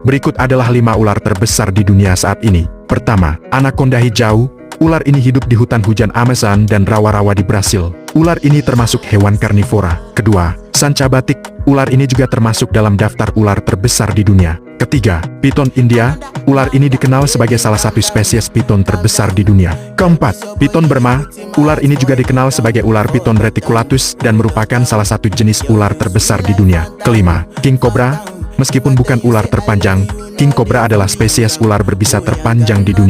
Berikut adalah 5 ular terbesar di dunia saat ini. Pertama, anaconda hijau. Ular ini hidup di hutan hujan Amazon dan rawa-rawa di Brasil. Ular ini termasuk hewan karnivora. Kedua, sanca batik. Ular ini juga termasuk dalam daftar ular terbesar di dunia. Ketiga, piton India. Ular ini dikenal sebagai salah satu spesies piton terbesar di dunia. Keempat, piton Burma. Ular ini juga dikenal sebagai ular piton reticulatus dan merupakan salah satu jenis ular terbesar di dunia. Kelima, king cobra. Meskipun bukan ular terpanjang, king cobra adalah spesies ular berbisa terpanjang di dunia.